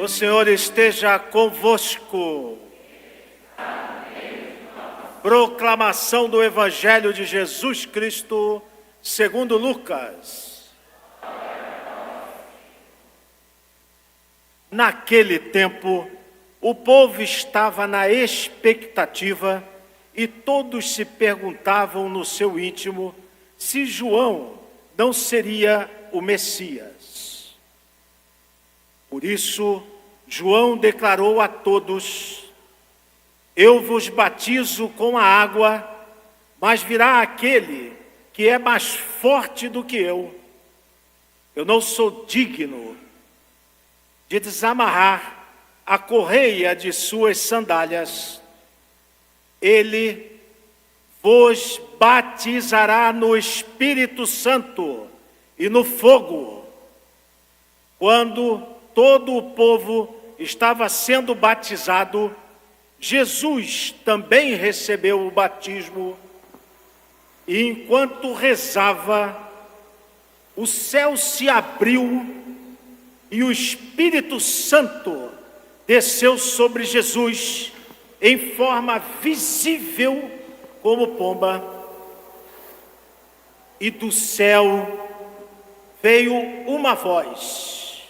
O Senhor esteja convosco. Proclamação do Evangelho de Jesus Cristo, segundo Lucas. Naquele tempo, o povo estava na expectativa e todos se perguntavam no seu íntimo se João não seria o Messias. Por isso, João declarou a todos: eu vos batizo com a água, mas virá aquele que é mais forte do que eu. Eu não sou digno de desamarrar a correia de suas sandálias. Ele vos batizará no Espírito Santo e no fogo. Quando todo o povo estava sendo batizado, Jesus também recebeu o batismo, e enquanto rezava, o céu se abriu e o Espírito Santo desceu sobre Jesus em forma visível como pomba, e do céu veio uma voz: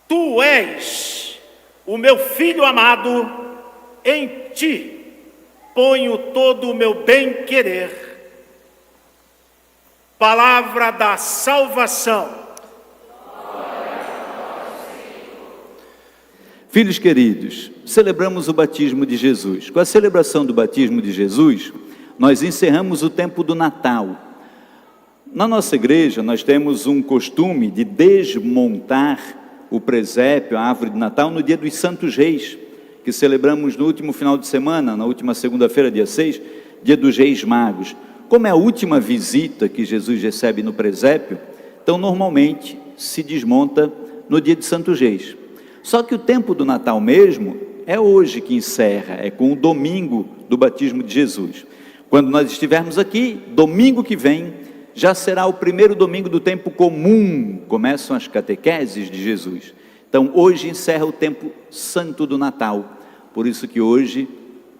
tu és o meu Filho amado, em ti ponho todo o meu bem-querer. Palavra da salvação. Filhos queridos, celebramos o batismo de Jesus. Com a celebração do batismo de Jesus, nós encerramos o tempo do Natal. Na nossa igreja, nós temos um costume de desmontar o presépio, a árvore de Natal, no dia dos Santos Reis, que celebramos no último final de semana, na última segunda-feira, dia 6, dia dos Reis Magos. Como é a última visita que Jesus recebe no presépio, então normalmente se desmonta no dia de Santos Reis. Só que o tempo do Natal mesmo é hoje que encerra, é com o domingo do batismo de Jesus. Quando nós estivermos aqui, domingo que vem, já será o primeiro domingo do tempo comum, começam as catequeses de Jesus. Então hoje encerra o tempo santo do Natal, por isso que hoje,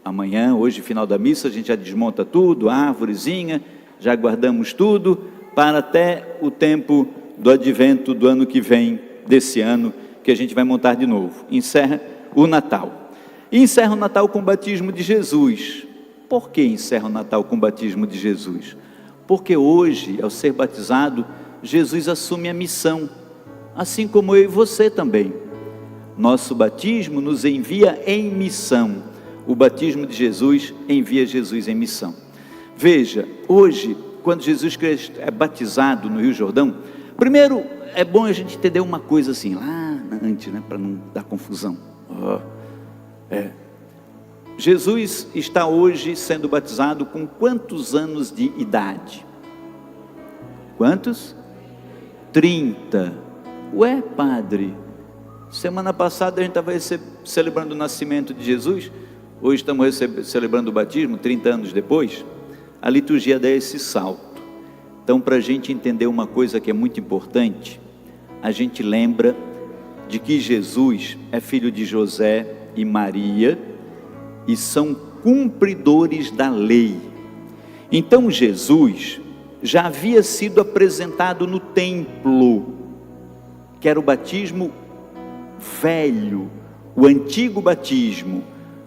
amanhã, hoje final da missa, a gente já desmonta tudo, a árvorezinha, já guardamos tudo, para até o tempo do advento do ano que vem, desse ano, que a gente vai montar de novo. Encerra o Natal. E encerra o Natal com o batismo de Jesus. Por que encerra o Natal com o batismo de Jesus? Porque hoje, ao ser batizado, Jesus assume a missão, assim como eu e você também. Nosso batismo nos envia em missão. O batismo de Jesus envia Jesus em missão. Veja, hoje, quando Jesus é batizado no Rio Jordão, primeiro é bom a gente entender uma coisa assim, lá antes, né, para não dar confusão. Jesus está hoje sendo batizado com quantos anos de idade? Quantos? 30. Ué, padre, semana passada a gente estava celebrando o nascimento de Jesus, hoje estamos celebrando o batismo, 30 anos depois. A liturgia dá esse salto. Então, para a gente entender uma coisa que é muito importante, a gente lembra de que Jesus é filho de José e Maria, e são cumpridores da lei. Então Jesus já havia sido apresentado no templo, que era o batismo velho, o antigo batismo,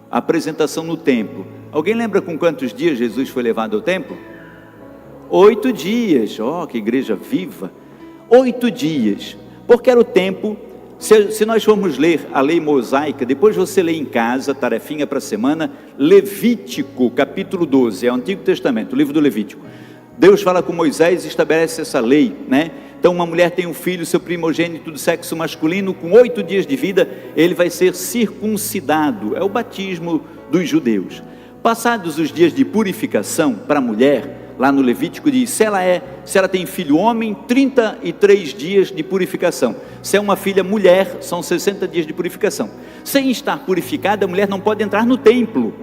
a apresentação no templo. Alguém lembra com quantos dias Jesus foi levado ao templo? 8 dias, que igreja viva! 8 dias, porque era o tempo. Se nós formos ler a lei mosaica, depois você lê em casa, tarefinha para a semana, Levítico, capítulo 12, é o Antigo Testamento, o livro do Levítico. Deus fala com Moisés e estabelece essa lei, né? Então uma mulher tem um filho, seu primogênito do sexo masculino, com 8 dias de vida, ele vai ser circuncidado, é o batismo dos judeus. Passados os dias de purificação para a mulher, lá no Levítico diz, se ela tem filho homem, 33 dias de purificação. Se é uma filha mulher, são 60 dias de purificação. Sem estar purificada, a mulher não pode entrar no templo.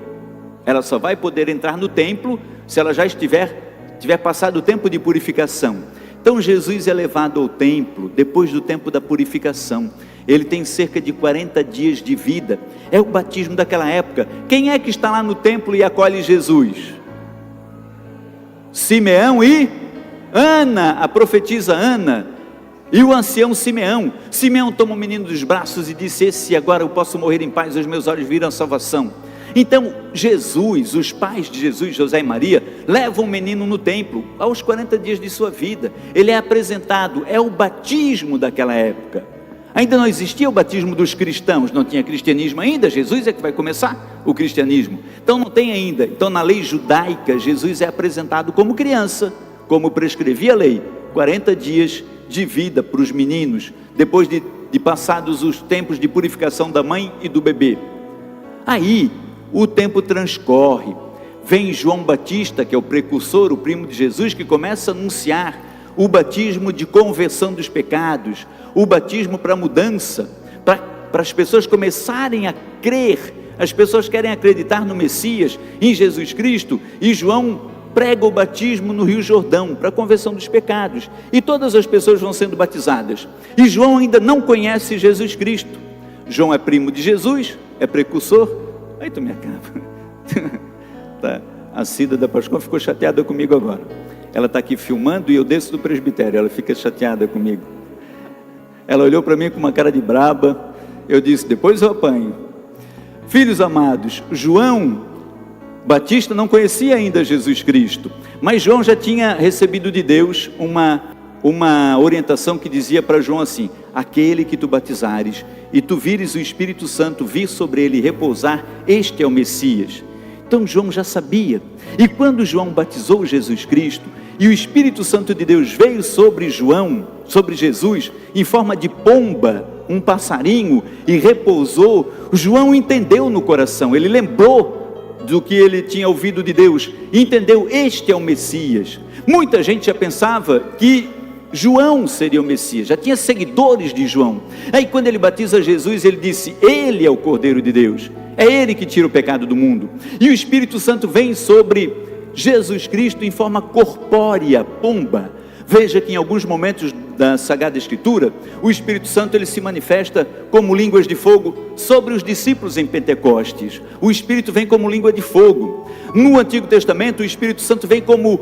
Ela só vai poder entrar no templo se ela já tiver passado o tempo de purificação. Então Jesus é levado ao templo depois do tempo da purificação. ele tem cerca de 40 dias de vida. É o batismo daquela época. Quem é que está lá no templo e acolhe Jesus? Simeão e Ana, a profetisa Ana, e o ancião Simeão. Simeão toma o menino dos braços e disse: esse agora eu posso morrer em paz, os meus olhos viram a salvação. Então Jesus, os pais de Jesus, José e Maria, levam o menino no templo, aos 40 dias de sua vida. Ele é apresentado, é o batismo daquela época. Ainda não existia o batismo dos cristãos, não tinha cristianismo ainda. Jesus é que vai começar o cristianismo, então não tem ainda. Então na lei judaica, Jesus é apresentado como criança, como prescrevia a lei, 40 dias de vida para os meninos, depois de passados os tempos de purificação da mãe e do bebê. Aí o tempo transcorre, vem João Batista, que é o precursor, o primo de Jesus, que começa a anunciar o batismo de conversão dos pecados, o batismo para mudança, para as pessoas começarem a crer. As pessoas querem acreditar no Messias, em Jesus Cristo, e João prega o batismo no Rio Jordão, para a conversão dos pecados, e todas as pessoas vão sendo batizadas, e João ainda não conhece Jesus Cristo. João é primo de Jesus, é precursor. Aí tu me acaba. Tá. A Cida da Pascoal ficou chateada comigo agora. Ela está aqui filmando e eu desço do presbitério, ela fica chateada comigo. Ela olhou para mim com uma cara de braba. Eu disse: depois eu apanho. Filhos amados, João Batista não conhecia ainda Jesus Cristo, mas João já tinha recebido de Deus uma orientação que dizia para João assim: aquele que tu batizares e tu vires o Espírito Santo vir sobre ele e repousar, este é o Messias. Então João já sabia. E quando João batizou Jesus Cristo e o Espírito Santo de Deus veio sobre João, sobre Jesus, em forma de pomba, um passarinho, e repousou, João entendeu no coração, ele lembrou do que ele tinha ouvido de Deus, entendeu: este é o Messias. Muita gente já pensava que João seria o Messias, já tinha seguidores de João. Aí quando ele batiza Jesus, ele disse: ele é o Cordeiro de Deus, é ele que tira o pecado do mundo. E o Espírito Santo vem sobre Jesus Cristo em forma corpórea, pomba. Veja que em alguns momentos da Sagrada Escritura, o Espírito Santo ele se manifesta como línguas de fogo sobre os discípulos em Pentecostes. O Espírito vem como língua de fogo. No Antigo Testamento, o Espírito Santo vem como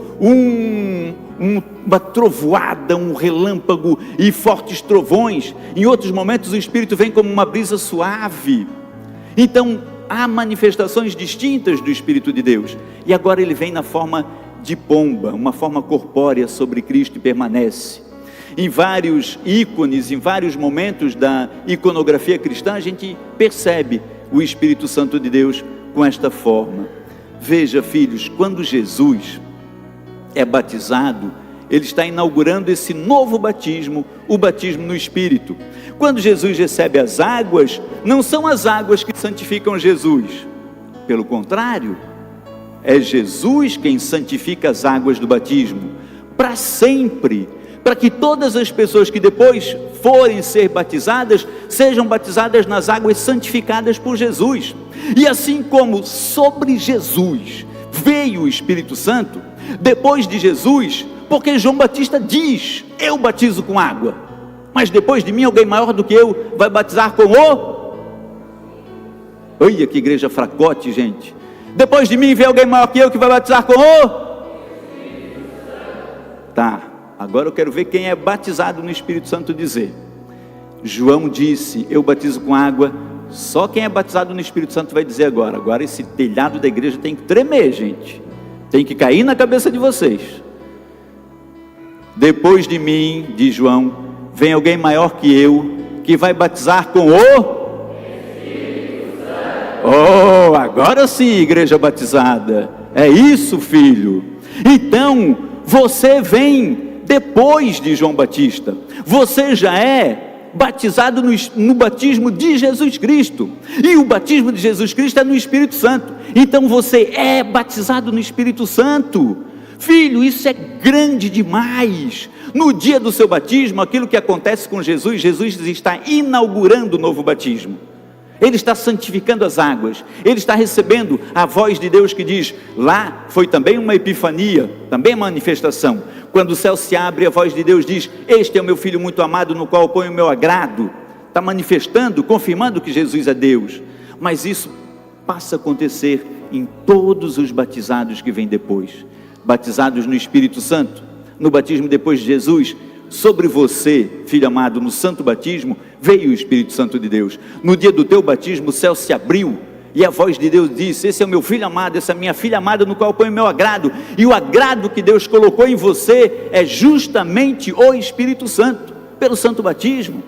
uma trovoada, um relâmpago e fortes trovões. Em outros momentos, o Espírito vem como uma brisa suave. Então, há manifestações distintas do Espírito de Deus. E agora ele vem na forma de pomba, uma forma corpórea sobre Cristo, e permanece. Em vários ícones, em vários momentos da iconografia cristã, a gente percebe o Espírito Santo de Deus com esta forma. Veja, filhos, quando Jesus é batizado, ele está inaugurando esse novo batismo, o batismo no Espírito. Quando Jesus recebe as águas, não são as águas que santificam Jesus, pelo contrário, é Jesus quem santifica as águas do batismo, para sempre, para que todas as pessoas que depois forem ser batizadas, sejam batizadas nas águas santificadas por Jesus. E assim como sobre Jesus veio o Espírito Santo, depois de Jesus, porque João Batista diz: eu batizo com água, mas depois de mim alguém maior do que eu vai batizar com o... Olha que igreja fracote, gente. Depois de mim vem alguém maior que eu que vai batizar com o... Tá, agora eu quero ver quem é batizado no Espírito Santo dizer. João disse: eu batizo com água. Só quem é batizado no Espírito Santo vai dizer agora. Agora esse telhado da igreja tem que tremer, gente. Tem que cair na cabeça de vocês. Depois de mim, diz João, vem alguém maior que eu, que vai batizar com o... Oh, agora sim, igreja batizada. É isso, filho. Então, você vem depois de João Batista. Você já é batizado no batismo de Jesus Cristo. E o batismo de Jesus Cristo é no Espírito Santo. Então você é batizado no Espírito Santo. Filho, isso é grande demais. No dia do seu batismo, aquilo que acontece com Jesus, Jesus está inaugurando o novo batismo. Ele está santificando as águas, ele está recebendo a voz de Deus que diz, lá foi também uma epifania, também manifestação, quando o céu se abre, a voz de Deus diz, este é o meu filho muito amado, no qual eu ponho o meu agrado. está manifestando, confirmando que Jesus é Deus. Mas isso passa a acontecer em todos os batizados que vêm depois. Batizados no Espírito Santo, no batismo depois de Jesus. Sobre você, filho amado, no santo batismo, veio o Espírito Santo de Deus. No dia do teu batismo, o céu se abriu, e a voz de Deus disse: esse é o meu filho amado, essa é a minha filha amada, no qual ponho o meu agrado. E o agrado que Deus colocou em você é justamente o Espírito Santo, pelo santo batismo.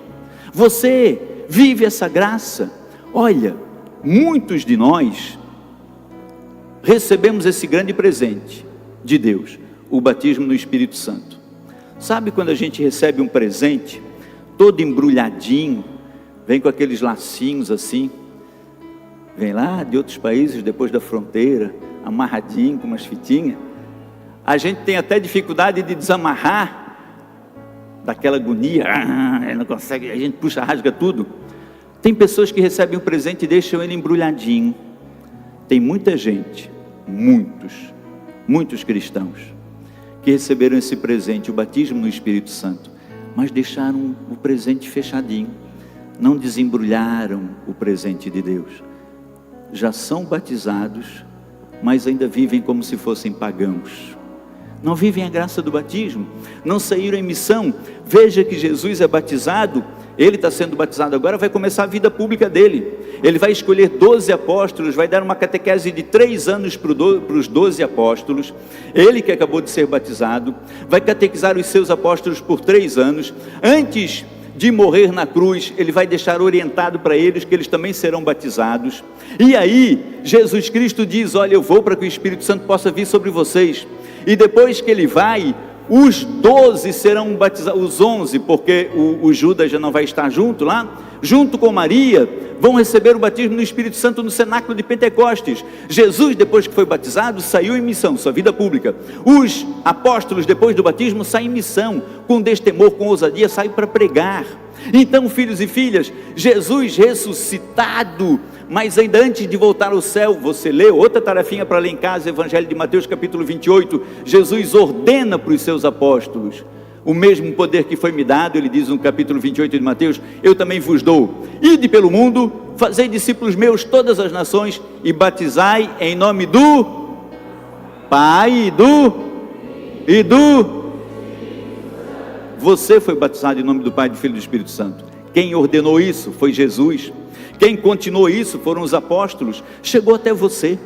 Você vive essa graça. Olha, muitos de nós recebemos esse grande presente de Deus, o batismo no Espírito Santo. Sabe quando a gente recebe um presente todo embrulhadinho, vem com aqueles lacinhos assim, vem lá de outros países, depois da fronteira, amarradinho com umas fitinhas, a gente tem até dificuldade de desamarrar, daquela agonia, não consegue, a gente puxa, rasga tudo. Tem pessoas que recebem um presente e deixam ele embrulhadinho. Tem muita gente, muitos cristãos, que receberam esse presente, o batismo no Espírito Santo, mas deixaram o presente fechadinho, não desembrulharam o presente de Deus. Já são batizados, mas ainda vivem como se fossem pagãos. Não vivem a graça do batismo, não saíram em missão. Veja que Jesus é batizado, ele está sendo batizado agora, vai começar a vida pública dele. Ele vai escolher 12 apóstolos, vai dar uma catequese de 3 anos para os 12 apóstolos. Ele que acabou de ser batizado, vai catequizar os seus apóstolos por 3 anos. Antes de morrer na cruz, ele vai deixar orientado para eles que eles também serão batizados. E aí, Jesus Cristo diz: olha, eu vou para que o Espírito Santo possa vir sobre vocês. E depois que ele vai, os 12 serão batizados, os 11, porque o Judas já não vai estar junto lá, junto com Maria, vão receber o batismo no Espírito Santo no cenáculo de Pentecostes. Jesus, depois que foi batizado, saiu em missão, sua vida pública. Os apóstolos, depois do batismo, saem em missão, com destemor, com ousadia, saem para pregar. Então, filhos e filhas, Jesus ressuscitado, mas ainda antes de voltar ao céu, você leu, outra tarefinha para ler em casa, Evangelho de Mateus capítulo 28, Jesus ordena para os seus apóstolos, o mesmo poder que foi me dado, ele diz no capítulo 28 de Mateus, eu também vos dou. Ide pelo mundo, fazei discípulos meus todas as nações, e batizai em nome do Pai e do... Você foi batizado em nome do Pai, do Filho e do Espírito Santo. Quem ordenou isso foi Jesus. Quem continuou isso foram os apóstolos. Chegou até você.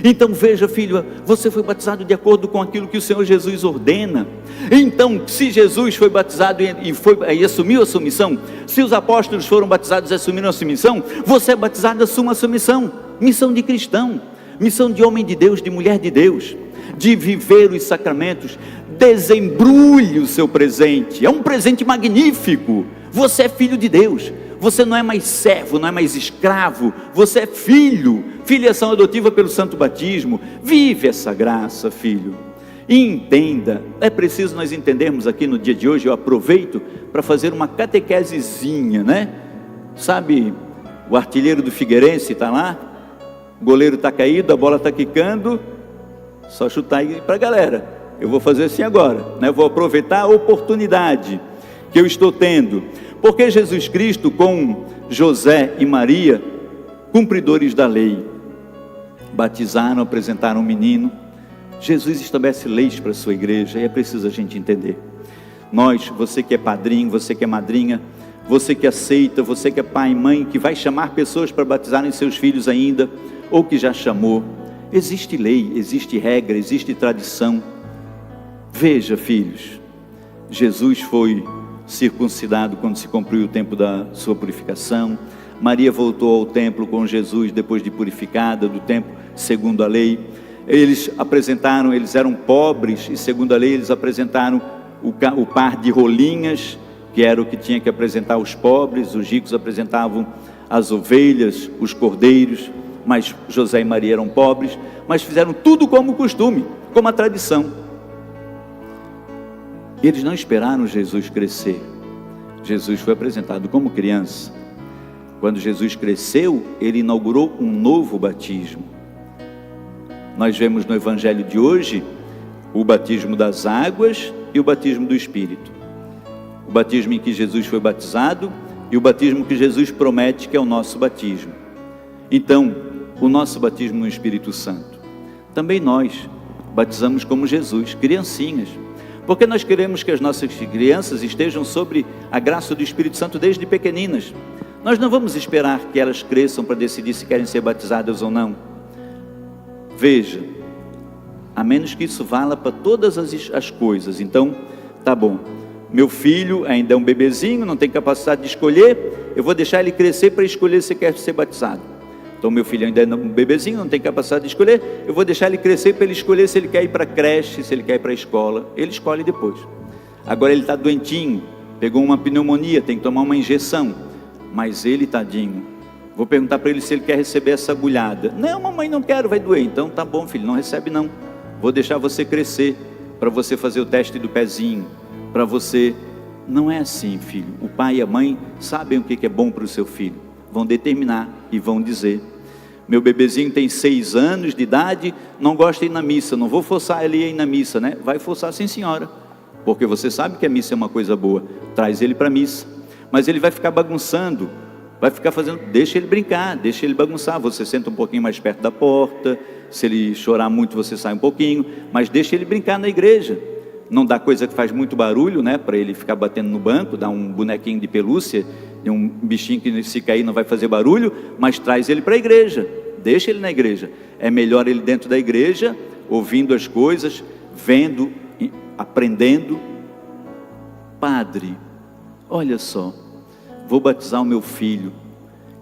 Então veja, filho, você foi batizado de acordo com aquilo que o Senhor Jesus ordena. Então, se Jesus foi batizado e assumiu a sua missão, se os apóstolos foram batizados e assumiram a sua missão, você é batizado e assuma a sua missão. Missão de cristão, missão de homem de Deus, de mulher de Deus, de viver os sacramentos. Desembrulhe o seu presente, é um presente magnífico. Você é filho de Deus, você não é mais servo, não é mais escravo, você é filho, filiação adotiva pelo santo batismo. Vive essa graça, filho, e entenda. É preciso nós entendermos aqui no dia de hoje. Eu aproveito para fazer uma catequesezinha, né? Sabe, o artilheiro do Figueirense está lá, o goleiro está caído, a bola está quicando, só chutar aí para a galera. Eu vou fazer assim agora, né? Eu vou aproveitar a oportunidade que eu estou tendo, porque Jesus Cristo, com José e Maria, cumpridores da lei, batizaram, apresentaram um menino. Jesus estabelece leis para a sua igreja, e é preciso a gente entender. Nós, você que é padrinho, você que é madrinha, você que aceita, você que é pai e mãe, que vai chamar pessoas para batizarem seus filhos ainda, ou que já chamou, existe lei, existe regra, existe tradição. Veja, filhos, Jesus foi circuncidado quando se cumpriu o tempo da sua purificação. Maria voltou ao templo com Jesus depois de purificada, do tempo segundo a lei. Eles eram pobres, e segundo a lei eles apresentaram o par de rolinhas, que era o que tinha que apresentar os pobres. Os ricos apresentavam as ovelhas, os cordeiros, mas José e Maria eram pobres, mas fizeram tudo como costume, como a tradição. Eles não esperaram Jesus crescer. Jesus foi apresentado como criança. Quando Jesus cresceu, ele inaugurou um novo batismo. Nós vemos no Evangelho de hoje o batismo das águas e o batismo do Espírito. O batismo em que Jesus foi batizado e o batismo que Jesus promete, que é o nosso batismo. Então, o nosso batismo no Espírito Santo. Também nós batizamos como Jesus, criancinhas, porque nós queremos que as nossas crianças estejam sobre a graça do Espírito Santo desde pequeninas. Nós não vamos esperar que elas cresçam para decidir se querem ser batizadas ou não. Veja, a menos que isso vala para todas as coisas. Então, tá bom, meu filho ainda é um bebezinho, não tem capacidade de escolher, eu vou deixar ele crescer para escolher se quer ser batizado. Então meu filho ainda é um bebezinho, não tem capacidade de escolher, eu vou deixar ele crescer para ele escolher se ele quer ir para a creche, se ele quer ir para a escola. Ele escolhe depois. Agora ele está doentinho, pegou uma pneumonia, tem que tomar uma injeção, mas ele, tadinho, vou perguntar para ele se ele quer receber essa agulhada. Não, mamãe, não quero, vai doer. Então tá bom, filho, não recebe não, vou deixar você crescer para você fazer o teste do pezinho, para você. Não é assim, filho. O pai e a mãe sabem o que é bom para o seu filho, vão determinar e vão dizer. Meu bebezinho tem 6 anos de idade, não gosta de ir na missa, não vou forçar ele a ir na missa, né? Vai forçar sim, senhora, porque você sabe que a missa é uma coisa boa, traz ele para a missa. Mas ele vai ficar bagunçando, vai ficar fazendo, deixa ele brincar, deixa ele bagunçar, você senta um pouquinho mais perto da porta, se ele chorar muito você sai um pouquinho, mas deixa ele brincar na igreja. Não dá coisa que faz muito barulho, né, para ele ficar batendo no banco, dá um bonequinho de pelúcia, de um bichinho que se cair não vai fazer barulho, mas traz ele para a igreja, deixa ele na igreja. É melhor ele dentro da igreja, ouvindo as coisas, vendo, aprendendo. Padre, olha só, vou batizar o meu filho,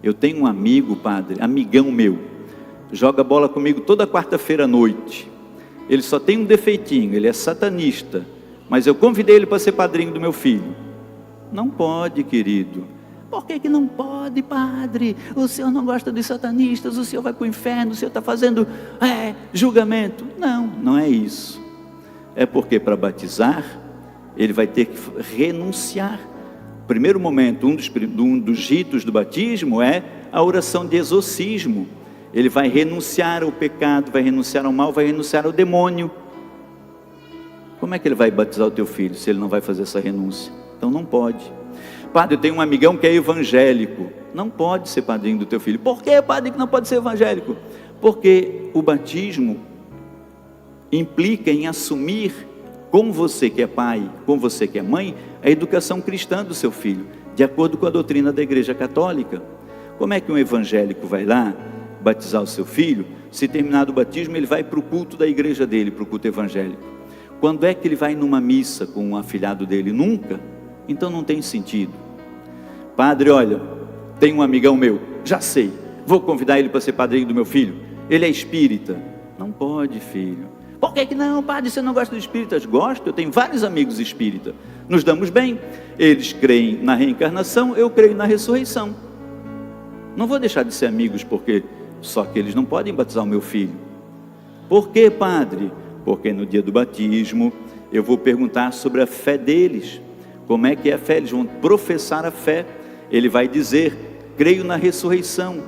eu tenho um amigo, padre, amigão meu, joga bola comigo toda quarta-feira à noite. Ele só tem um defeitinho, ele é satanista, mas eu convidei ele para ser padrinho do meu filho. Não pode, querido. Por que não pode, padre? O senhor não gosta dos satanistas, o senhor vai para o inferno, o senhor está fazendo julgamento. Não, não é isso. É porque para batizar, ele vai ter que renunciar. Primeiro momento, um dos ritos do batismo é a oração de exorcismo. Ele vai renunciar ao pecado, vai renunciar ao mal, vai renunciar ao demônio. Como é que ele vai batizar o teu filho se ele não vai fazer essa renúncia? Então não pode. Padre, eu tenho um amigão que é evangélico, não pode ser padrinho do teu filho. Por que, padre, que não pode ser evangélico? Porque o batismo implica em assumir com você que é pai, com você que é mãe, a educação cristã do seu filho, de acordo com a doutrina da Igreja Católica. Como é que um evangélico vai lá batizar o seu filho, se terminado o batismo ele vai para o culto da igreja dele, para o culto evangélico? Quando é que ele vai numa missa com um afilhado dele? Nunca. Então não tem sentido. Padre, olha, tem um amigão meu, já sei, vou convidar ele para ser padrinho do meu filho, ele é espírita. Não pode, filho. Por que não, padre, você não gosta de espíritas? Gosto, eu tenho vários amigos espíritas, nos damos bem, eles creem na reencarnação, eu creio na ressurreição. Não vou deixar de ser amigos porque só que eles não podem batizar o meu filho. Por que, padre? Porque no dia do batismo eu vou perguntar sobre a fé deles. Como é que é a fé? Eles vão professar a fé. Ele vai dizer, creio na ressurreição.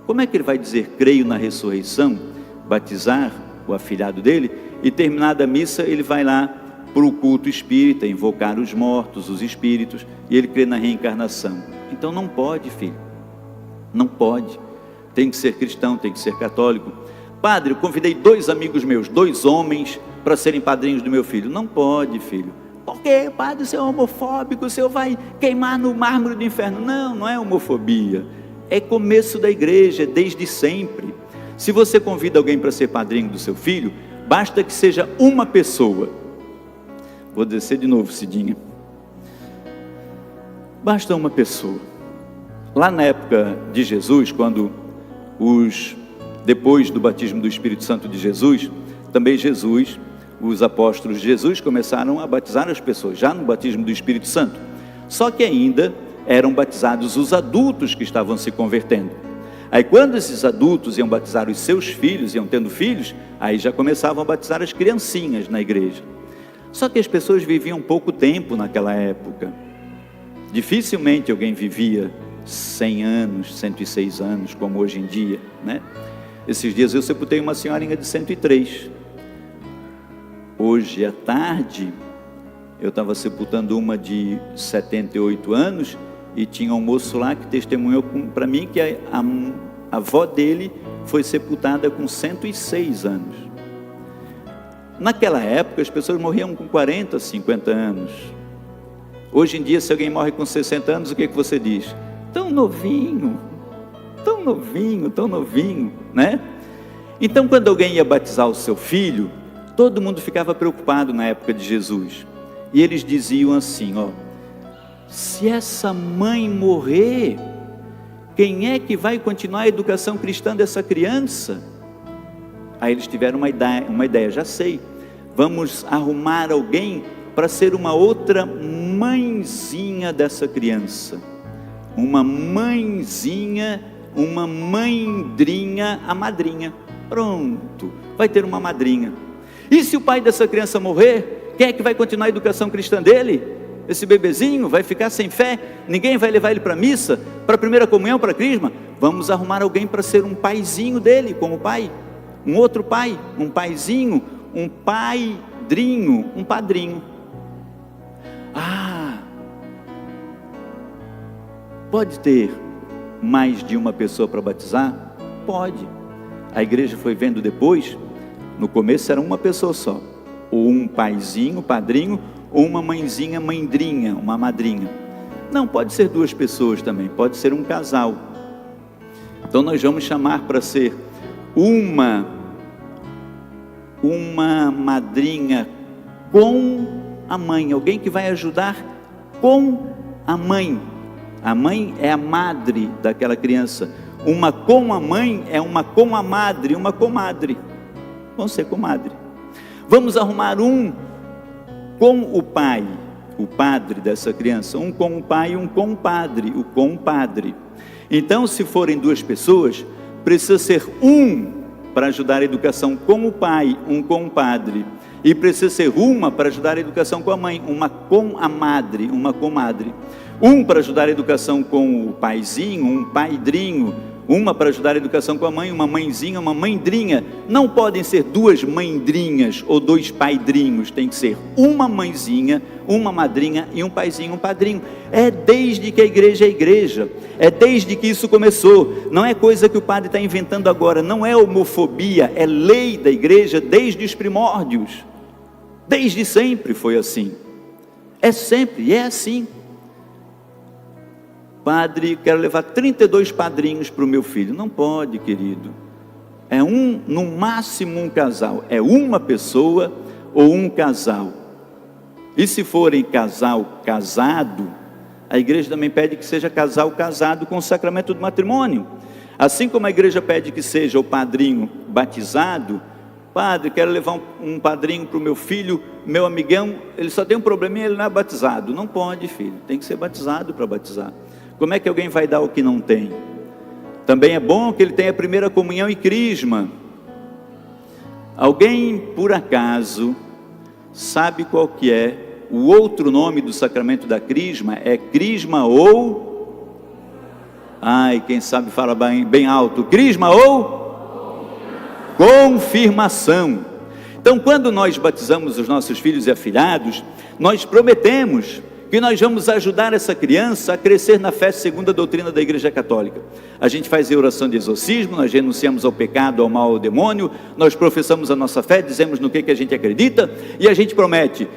Como é que ele vai dizer, creio na ressurreição? Batizar o afilhado dele, e terminada a missa ele vai lá para o culto espírita, invocar os mortos, os espíritos, e ele crê na reencarnação. Então não pode, filho, não pode. Tem que ser cristão, tem que ser católico. Padre, eu convidei 2 amigos meus, 2 homens, para serem padrinhos do meu filho. Não pode, filho. Por quê, padre? O senhor é homofóbico, o senhor vai queimar no mármore do inferno. Não, não é homofobia. É começo da igreja, desde sempre. Se você convida alguém para ser padrinho do seu filho, basta que seja uma pessoa. Vou descer de novo, Cidinha. Basta uma pessoa. Lá na época de Jesus, quando depois do batismo do Espírito Santo de Jesus, também Jesus, os apóstolos de Jesus começaram a batizar as pessoas, já no batismo do Espírito Santo. Só que ainda eram batizados os adultos que estavam se convertendo. Aí quando esses adultos iam batizar os seus filhos, iam tendo filhos, aí já começavam a batizar as criancinhas na igreja. Só que as pessoas viviam pouco tempo naquela época. Dificilmente alguém vivia 100 anos, 106 anos, como hoje em dia, né? Esses dias eu sepultei uma senhorinha de 103. Hoje à tarde, eu estava sepultando uma de 78 anos, e tinha um moço lá que testemunhou para mim que a avó dele foi sepultada com 106 anos. Naquela época as pessoas morriam com 40, 50 anos. Hoje em dia, se alguém morre com 60 anos, o que você diz? Tão novinho, tão novinho, tão novinho, né? Então, quando alguém ia batizar o seu filho, todo mundo ficava preocupado na época de Jesus. E eles diziam assim, ó: se essa mãe morrer, quem é que vai continuar a educação cristã dessa criança? Aí eles tiveram uma ideia, já sei, vamos arrumar alguém para ser uma outra mãezinha dessa criança. Uma mãezinha, uma mandrinha, a madrinha. Pronto, vai ter uma madrinha. E se o pai dessa criança morrer, quem é que vai continuar a educação cristã dele? Esse bebezinho vai ficar sem fé, ninguém vai levar ele para a missa, para a primeira comunhão, para a crisma. Vamos arrumar alguém para ser um paizinho dele, como pai, um outro pai, um paizinho, um padrinho, um padrinho. Pode ter mais de uma pessoa para batizar? Pode. A igreja foi vendo depois, no começo era uma pessoa só, ou um paizinho, padrinho, ou uma mãezinha, mandrinha, uma madrinha. Não, pode ser duas pessoas também, pode ser um casal. Então nós vamos chamar para ser uma madrinha com a mãe, alguém que vai ajudar com a mãe. A mãe é a madre daquela criança. Uma com a mãe é uma com a madre, uma comadre. Vão ser comadre. Vamos arrumar um com o pai, o padre dessa criança. Um com o pai e um com o padre, o compadre. Então, se forem duas pessoas, precisa ser um para ajudar a educação com o pai, um com o padre. E precisa ser uma para ajudar a educação com a mãe, uma com a madre, uma comadre. Um para ajudar a educação com o paizinho, um padrinho. Uma para ajudar a educação com a mãe, uma mãezinha, uma mandrinha. Não podem ser duas mandrinhas ou dois padrinhos. Tem que ser uma mãezinha, uma madrinha e um paizinho, um padrinho. É desde que a igreja é igreja. É desde que isso começou. Não é coisa que o padre está inventando agora. Não é homofobia. É lei da igreja desde os primórdios. Desde sempre foi assim. É sempre, e é assim. Padre, quero levar 32 padrinhos para o meu filho. Não pode, querido. É no máximo um casal. É uma pessoa ou um casal. E se forem casal casado, a igreja também pede que seja casal casado com o sacramento do matrimônio. Assim como a igreja pede que seja o padrinho batizado. Padre, quero levar um padrinho para o meu filho, meu amigão, ele só tem um probleminha, ele não é batizado. Não pode, filho, tem que ser batizado para batizar. Como é que alguém vai dar o que não tem? Também é bom que ele tenha a primeira comunhão e crisma. Alguém, por acaso, sabe qual que é o outro nome do sacramento da crisma? É crisma ou... quem sabe fala bem alto. Crisma ou... confirmação. Então, quando nós batizamos os nossos filhos e afilhados, nós prometemos que nós vamos ajudar essa criança a crescer na fé segundo a doutrina da Igreja Católica. A gente faz a oração de exorcismo, nós renunciamos ao pecado, ao mal, ao demônio, nós professamos a nossa fé, dizemos no que a gente acredita, e a gente promete: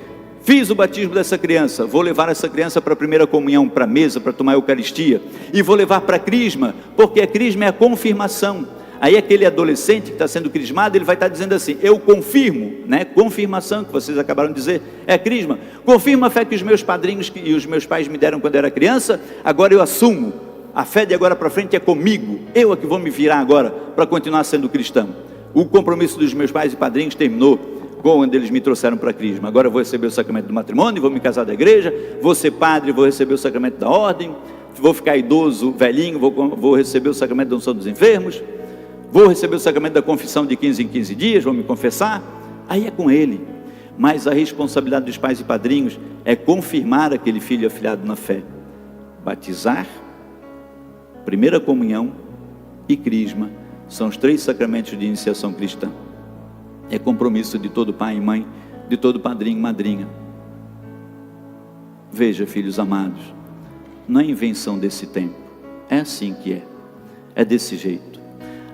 fiz o batismo dessa criança, vou levar essa criança para a primeira comunhão, para a mesa, para tomar a Eucaristia, e vou levar para a crisma, porque a crisma é a confirmação. Aí aquele adolescente que está sendo crismado, ele vai estar dizendo assim: eu confirmo, né? Confirmação, que vocês acabaram de dizer, é crisma. Confirmo a fé que os meus padrinhos e os meus pais me deram quando eu era criança, agora eu assumo. A fé de agora para frente é comigo, eu é que vou me virar agora para continuar sendo cristão. O compromisso dos meus pais e padrinhos terminou quando eles me trouxeram para a crisma. Agora eu vou receber o sacramento do matrimônio, vou me casar da igreja, vou ser padre, vou receber o sacramento da ordem, vou ficar idoso, velhinho, vou receber o sacramento da unção dos enfermos, vou receber o sacramento da confissão de 15 em 15 dias, vou me confessar. Aí é com ele. Mas a responsabilidade dos pais e padrinhos é confirmar aquele filho afilhado na fé. Batizar, primeira comunhão e crisma são os 3 sacramentos de iniciação cristã. É compromisso de todo pai e mãe, de todo padrinho e madrinha. Veja, filhos amados, não é invenção desse tempo, é assim que é desse jeito.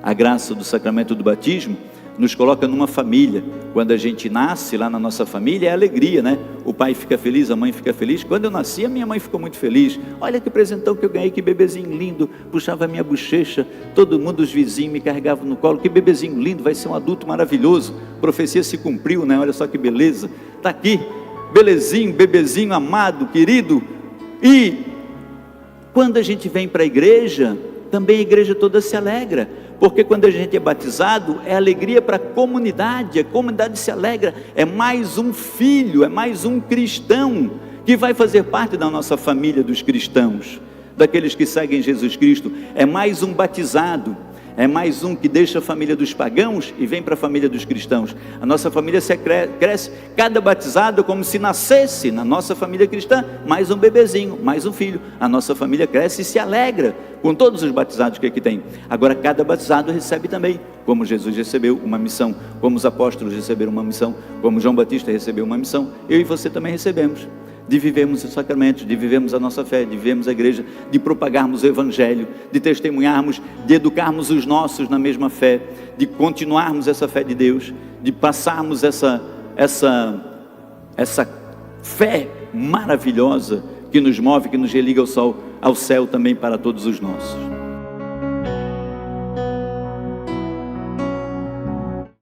A graça do sacramento do batismo nos coloca numa família. Quando a gente nasce lá na nossa família, é alegria, né? O pai fica feliz, a mãe fica feliz. Quando eu nasci, a minha mãe ficou muito feliz. Olha que presentão que eu ganhei, que bebezinho lindo. Puxava a minha bochecha, todo mundo, os vizinhos me carregavam no colo. Que bebezinho lindo, vai ser um adulto maravilhoso. A profecia se cumpriu, né? Olha só que beleza. Está aqui, belezinho, bebezinho amado, querido. E quando a gente vem para a igreja, também a igreja toda se alegra, porque quando a gente é batizado, é alegria para a comunidade se alegra, é mais um filho, é mais um cristão, que vai fazer parte da nossa família dos cristãos, daqueles que seguem Jesus Cristo, é mais um batizado, é mais um que deixa a família dos pagãos e vem para a família dos cristãos. A nossa família cresce, cada batizado é como se nascesse na nossa família cristã, mais um bebezinho, mais um filho. A nossa família cresce e se alegra com todos os batizados que aqui tem. Agora cada batizado recebe também, como Jesus recebeu uma missão, como os apóstolos receberam uma missão, como João Batista recebeu uma missão, eu e você também recebemos, de vivermos os sacramentos, de vivermos a nossa fé, de vivermos a igreja, de propagarmos o evangelho, de testemunharmos, de educarmos os nossos na mesma fé, de continuarmos essa fé de Deus, de passarmos essa fé maravilhosa que nos move, que nos religa ao céu também para todos os nossos.